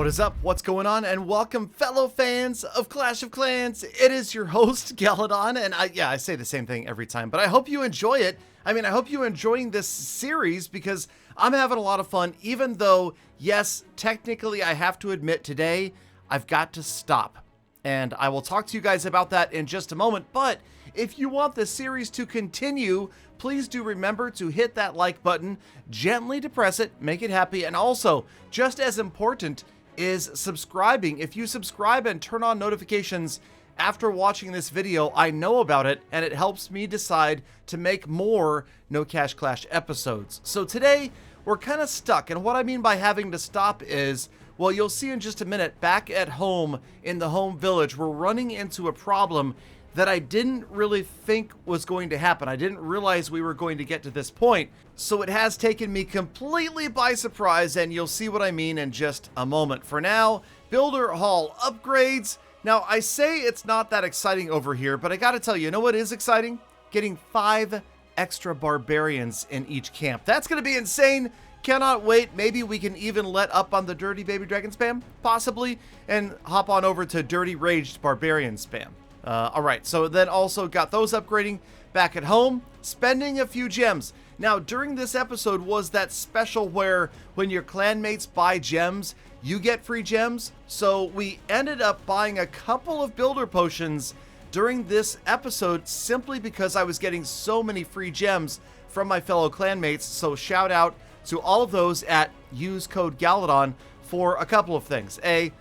What is up? What's going on? And welcome, fellow fans of Clash of Clans. It is your host, Galadon, and I say the same thing every time, but I hope you enjoy it. I hope you're enjoying this series because I'm having a lot of fun, even though, yes, technically I have to admit today, I've got to stop. And I will talk to you guys about that in just a moment, but if you want this series to continue, please do remember to hit that like button, gently depress it, make it happy, and also, just as important, is subscribing. If you subscribe and turn on notifications after watching this video, I know about it, and it helps me decide to make more No Cash Clash episodes. So today, we're kind of stuck, and what I mean by having to stop is, well, you'll see in just a minute, back at home in the home village, we're running into a problem that I didn't really think was going to happen. I didn't realize we were going to get to this point. So it has taken me completely by surprise, and you'll see what I mean in just a moment. For now, Builder Hall upgrades. Now, I say it's not that exciting over here, but I gotta tell you, you know what is exciting? Getting 5 extra barbarians in each camp. That's gonna be insane. Cannot wait. Maybe we can even let up on the Dirty Baby Dragon spam, possibly, and hop on over to Dirty Raged Barbarian spam. Alright, so then also got those upgrading back at home, spending a few gems. Now, during this episode was that special where when your clanmates buy gems, you get free gems. So we ended up buying a couple of builder potions during this episode simply because I was getting so many free gems from my fellow clanmates. So shout out to all of those at use code Galadon for a couple of things. A,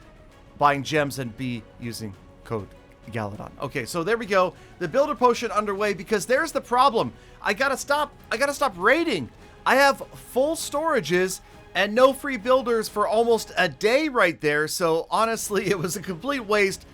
buying gems, and B, using code Galadon. Okay, so there we go. The builder potion underway because there's the problem. I gotta stop raiding. I have full storages and no free builders for almost a day right there. So honestly, it was a complete waste.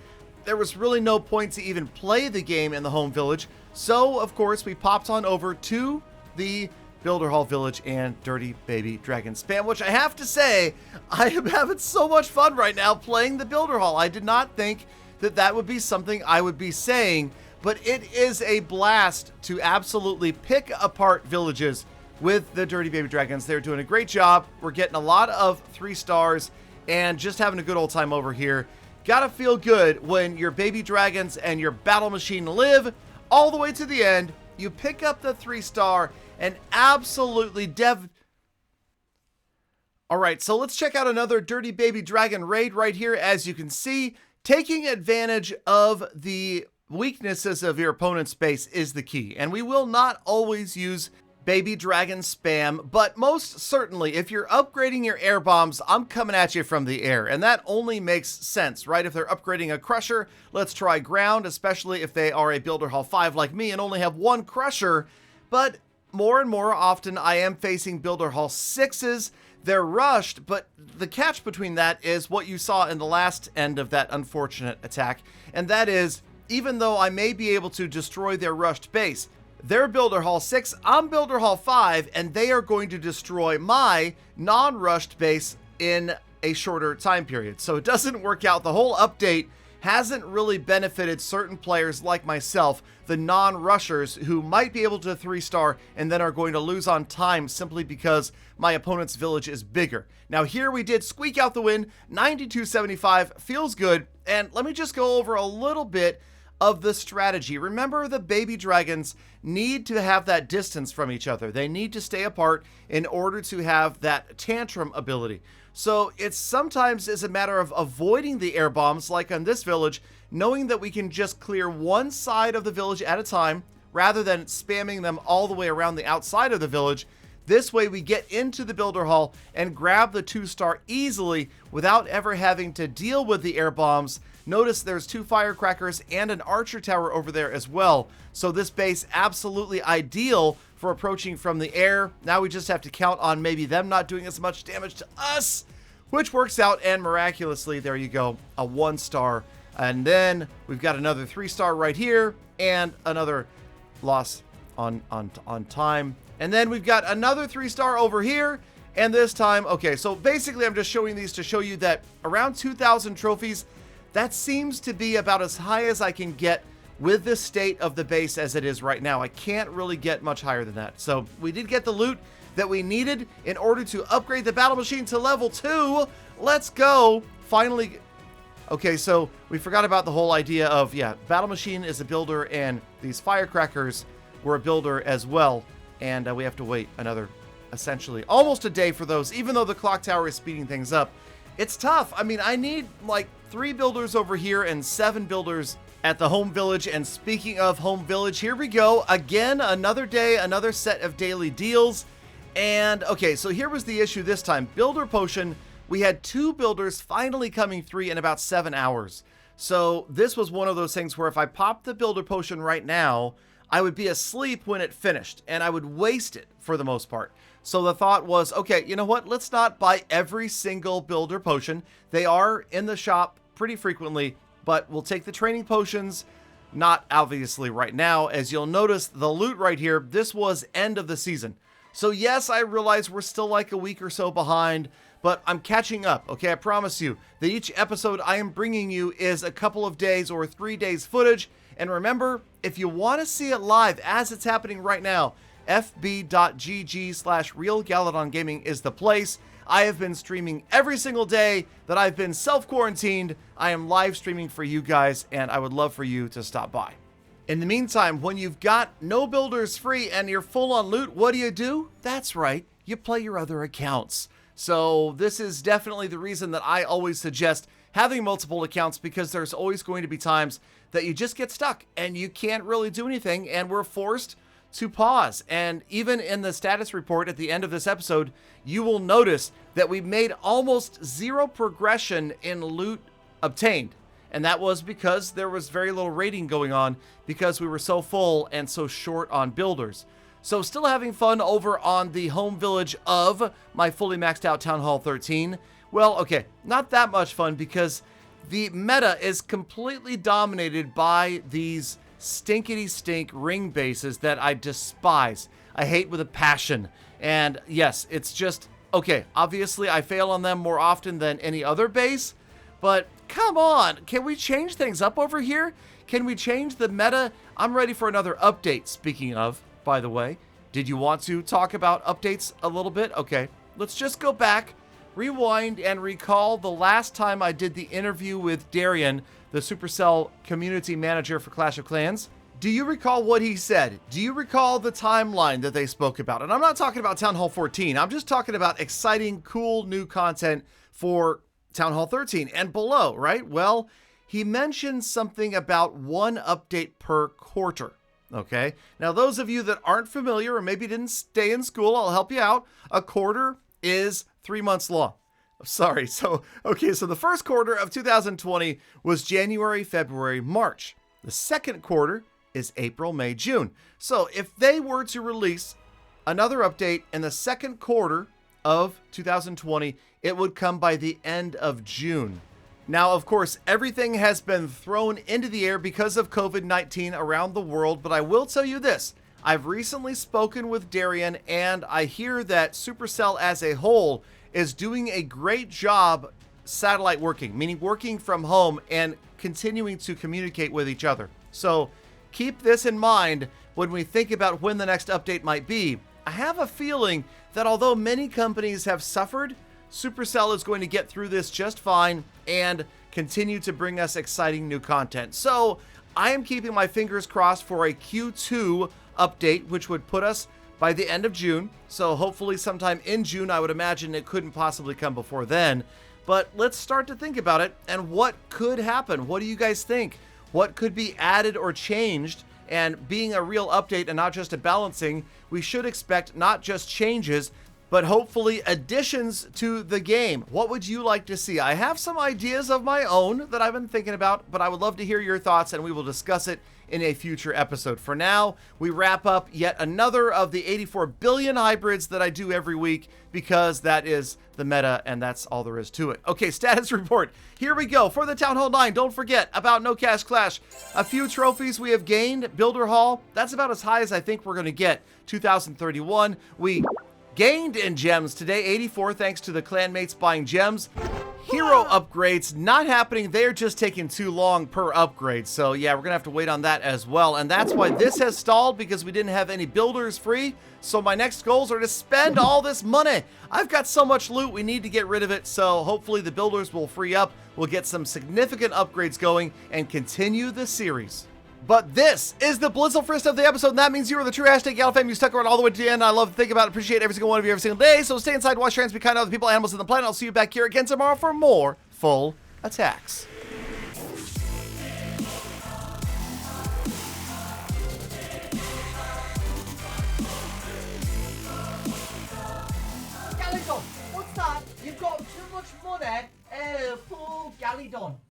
There was really no point to even play the game in the home village. So of course we popped on over to the Builder Hall Village and Dirty Baby Dragon spam, which I have to say, I am having so much fun right now playing the Builder Hall. I did not think that would be something I would be saying, but it is a blast to absolutely pick apart villages with the Dirty Baby Dragons. They're doing a great job. We're getting a lot of 3 stars and just having a good old time over here. Gotta feel good when your baby dragons and your battle machine live all the way to the end. You pick up the 3-star and absolutely Alright, so let's check out another Dirty Baby Dragon raid right here. As you can see, taking advantage of the weaknesses of your opponent's base is the key, and we will not always use Baby Dragon spam, but most certainly, if you're upgrading your air bombs, I'm coming at you from the air, and that only makes sense, right? If they're upgrading a crusher, let's try ground, especially if they are a Builder Hall 5 like me and only have 1 crusher, but more and more often I am facing Builder Hall 6s. They're rushed, but the catch between that is what you saw in the last end of that unfortunate attack, and that is, even though I may be able to destroy their rushed base, they're Builder Hall 6, I'm Builder Hall 5, and they are going to destroy my non-rushed base in a shorter time period. So it doesn't work out. The whole update hasn't really benefited certain players like myself, the non-rushers who might be able to 3-star and then are going to lose on time simply because my opponent's village is bigger. Now here we did squeak out the win, 92.75, feels good, and let me just go over a little bit of the strategy. Remember, the baby dragons need to have that distance from each other. They need to stay apart in order to have that tantrum ability. So it's sometimes is a matter of avoiding the air bombs, like on this village, knowing that we can just clear one side of the village at a time, rather than spamming them all the way around the outside of the village. This way we get into the Builder Hall and grab the 2-star easily without ever having to deal with the air bombs. Notice there's 2 firecrackers and an archer tower over there as well. So this base absolutely ideal for approaching from the air. Now we just have to count on maybe them not doing as much damage to us, which works out, and miraculously, there you go, a 1-star. And then we've got another 3-star right here and another loss on time. And then we've got another 3-star over here. And this time, okay, so basically I'm just showing these to show you that around 2,000 trophies, that seems to be about as high as I can get with the state of the base as it is right now. I can't really get much higher than that. So we did get the loot that we needed in order to upgrade the battle machine to level 2. Let's go. Finally. Okay, so we forgot about the whole idea of, yeah, battle machine is a builder and these firecrackers were a builder as well. And we have to wait another, essentially, almost a day for those, even though the clock tower is speeding things up. It's tough. I mean, I need like 3 builders over here and 7 builders at the home village. And speaking of home village, here we go. Again, another day, another set of daily deals. And okay, so here was the issue this time. Builder potion, we had 2 builders finally coming free in about 7 hours. So this was one of those things where if I popped the builder potion right now, I would be asleep when it finished and I would waste it for the most part. So the thought was, okay, you know what? Let's not buy every single builder potion. They are in the shop pretty frequently, but we'll take the training potions, not obviously right now. As you'll notice, the loot right here, this was end of the season. So yes, I realize we're still like a week or so behind, but I'm catching up, okay? I promise you that each episode I am bringing you is a couple of days or 3 days footage. And remember, if you want to see it live as it's happening right now, fb.gg/realgaladongaming is the place. I have been streaming every single day that I've been self-quarantined. I am live streaming for you guys, and I would love for you to stop by. In the meantime, when you've got no builders free and you're full on loot, what do? That's right, you play your other accounts. So this is definitely the reason that I always suggest having multiple accounts, because there's always going to be times that you just get stuck and you can't really do anything, and we're forced to pause. And even in the status report at the end of this episode, you will notice that we made almost 0 progression in loot obtained. And that was because there was very little raiding going on because we were so full and so short on builders. So still having fun over on the home village of my fully maxed out Town Hall 13. Well, okay, not that much fun because the meta is completely dominated by these stinkety stink ring bases that I despise. I hate with a passion. And yes, it's just, okay, obviously I fail on them more often than any other base, but come on, can we change things up over here? Can we change the meta? I'm ready for another update, speaking of, by the way. Did you want to talk about updates a little bit? Okay, let's just go back, rewind, and recall the last time I did the interview with Darian, the Supercell community manager for Clash of Clans. Do you recall what he said? Do you recall the timeline that they spoke about? And I'm not talking about Town Hall 14. I'm just talking about exciting, cool new content for Town Hall 13 and below, right? Well, he mentioned something about 1 update per quarter. Okay, now those of you that aren't familiar or maybe didn't stay in school, I'll help you out. A quarter is 3 months long. Sorry. So the first quarter of 2020 was January, February, March. The second quarter is April, May, June. So if they were to release another update in the second quarter of 2020, it would come by the end of June. Now, of course, everything has been thrown into the air because of COVID-19 around the world, but I will tell you this. I've recently spoken with Darian, and I hear that Supercell as a whole is doing a great job satellite working, meaning working from home and continuing to communicate with each other. So keep this in mind when we think about when the next update might be. I have a feeling that although many companies have suffered, Supercell is going to get through this just fine and continue to bring us exciting new content. So I am keeping my fingers crossed for a Q2 update, which would put us by the end of June. So hopefully sometime in June. I would imagine it couldn't possibly come before then. But let's start to think about it and what could happen. What do you guys think? What could be added or changed? And being a real update and not just a balancing, we should expect not just changes, but hopefully additions to the game. What would you like to see? I have some ideas of my own that I've been thinking about, but I would love to hear your thoughts and we will discuss it in a future episode. For now, we wrap up yet another of the 84 billion hybrids that I do every week because that is the meta and that's all there is to it. Okay, status report. Here we go. For the Town Hall 9, don't forget about No Cash Clash. A few trophies we have gained. Builder Hall, that's about as high as I think we're going to get. 2031. We gained in gems today, 84, thanks to the clanmates buying gems. hero upgrades not happening. They're just taking too long per upgrade. So yeah, we're gonna have to wait on that as well. And that's why this has stalled, because we didn't have any builders free. So my next goals are to spend all this money. I've got so much loot, we need to get rid of it. So hopefully the builders will free up. We'll get some significant upgrades going and continue the series. But this is the Blizzlefrist of the episode, and that means you are the true hashtag Galadon fan. You stuck around all the way to the end. I love to think about it, appreciate every single one of you every single day. So stay inside, watch trans, be kind to other people, animals, and the planet. I'll see you back here again tomorrow for more full attacks. Galadon, what's that? You've got too much money. Full Galadon.